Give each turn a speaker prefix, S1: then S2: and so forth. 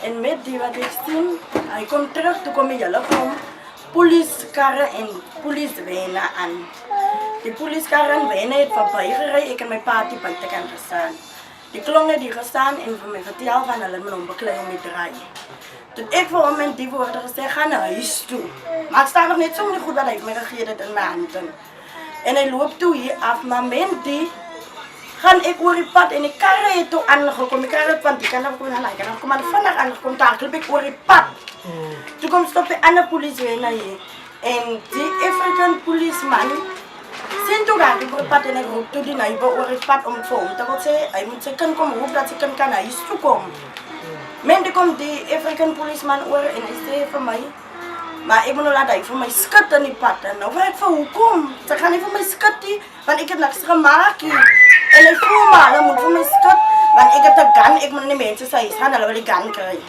S1: En met die wat ik zie, hij komt terug, toen kom je om politiekarren en politiewijnen aan. Die politiekarren wijnen heeft voorbij gereden, ik en mijn pa die buiten kan gestaan. Die klongen die gestaan en voor mij vertel van hulle mijn onbekleed om te draaien. Toen ik voor een moment die woorden gezegd, ga naar huis toe. Maar ik sta nog niet zo goed, want hij heeft me gegeven in mijn handen. En hij loopt toe hier af, maar moment die gaan ik oor die pad en die karre het toe aangekom. Die karre want die kan ook naar lijken. Dan kom maar vandaag aangekom, daar klop ik oor die pad. Toen komt stop de andere politie naar hier. En die African policeman sien toe gaan die oor die pad en ik roep toe die neighbor oor die pad om voor hem te wat zeggen. Hij moet zijn kind komen roep dat zijn kind kan naar huis toe komen. Men komt die African policeman oor en hij zei voor mij. Maar ik moet laten hij voor mij skut in die pad. En nou vraag ik van hoekom? Ze gaan niet voor mij skutten, want ik heb niks gemaakt. En ik voel me, dan moet voor mij skut. Want ik heb de gun, ik moet niet mensen zeggen, gaan, dan wil ik gun krijgen.